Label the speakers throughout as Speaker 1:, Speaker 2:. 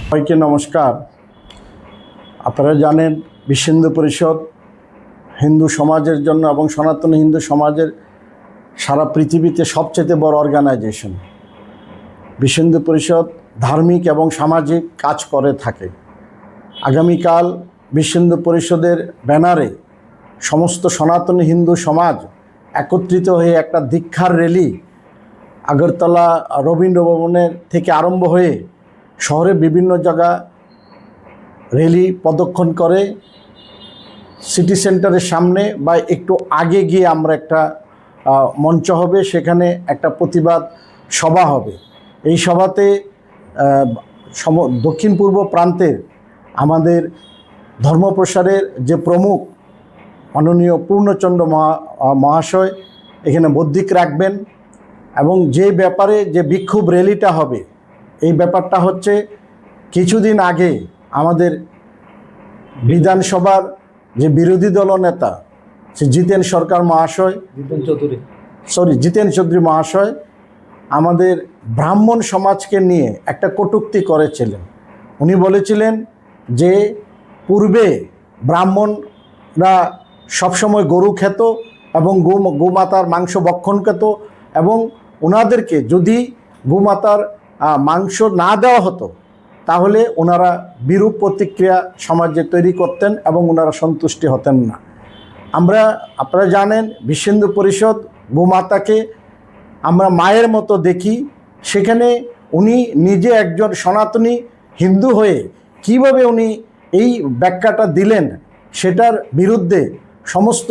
Speaker 1: সবাইকে নমস্কার। আপনারা জানেন বিশ্ব হিন্দু পরিষদ হিন্দু সমাজের জন্য এবং সনাতনী হিন্দু সমাজের সারা পৃথিবীতে সবচেয়ে বড় অর্গানাইজেশন। বিশ্ব হিন্দু পরিষদ ধার্মিক এবং সামাজিক কাজ করে থাকে। আগামীকাল বিশ্ব হিন্দু পরিষদের ব্যানারে সমস্ত সনাতনী হিন্দু সমাজ একত্রিত হয়ে একটা দীক্ষার র্যালি আগরতলা রবীন্দ্র ভবনের থেকে আরম্ভ হয়ে শহরের বিভিন্ন জায়গা র্যালি প্রদক্ষিণ করে সিটি সেন্টারের সামনে বা একটু আগে গিয়ে আমরা একটা মঞ্চ হবে, সেখানে একটা প্রতিবাদ সভা হবে। এই সভাতে দক্ষিণ পূর্ব প্রান্তের আমাদের ধর্মপ্রসারের যে প্রমুখ মাননীয় পূর্ণচন্দ্র মহাশয় এখানে বদ্যিক রাখবেন এবং যে ব্যাপারে যে বিক্ষোভ র্যালিটা হবে এই ব্যাপারটা হচ্ছে কিছুদিন আগে আমাদের বিধানসভার যে বিরোধী দলনেতা সে জিতেন চৌধুরী মহাশয় আমাদের ব্রাহ্মণ সমাজকে নিয়ে একটা কটূক্তি করেছিলেন। উনি বলেছিলেন যে পূর্বে ব্রাহ্মণরা সবসময় গরু খেত এবং গোমাতার মাংস ভক্ষণ খেত এবং ওনাদেরকে যদি গোমাতার মাংস না দেওয়া হতো তাহলে ওনারা বিরূপ প্রতিক্রিয়া সমাজে তৈরি করতেন এবং ওনারা সন্তুষ্টি হতেন না। আপনারা জানেন বিশ্ব হিন্দু পরিষদ গোমাতাকে আমরা মায়ের মতো দেখি। সেখানে উনি নিজে একজন সনাতনী হিন্দু হয়ে কিভাবে উনি এই ব্যাখ্যাটা দিলেন সেটার বিরুদ্ধে সমস্ত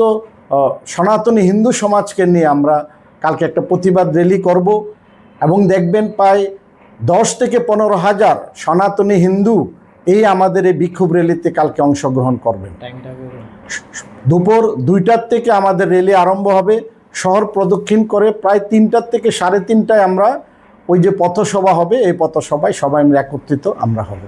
Speaker 1: সনাতনী হিন্দু সমাজকে নিয়ে আমরা কালকে একটা প্রতিবাদ র্যালি করব এবং দেখবেন প্রায় 10 থেকে 15,000 সনাতনী হিন্দু এই আমাদের এই বিক্ষোভ র্যালিতে কালকে অংশগ্রহণ করবেন। দুপুর 2টার থেকে আমাদের র্যালি আরম্ভ হবে। শহর প্রদক্ষিণ করে প্রায় 3টার থেকে 3:30টায় আমরা ওই যে পথসভা হবে, এই পথসভায় সবাই একত্রিত আমরা হব।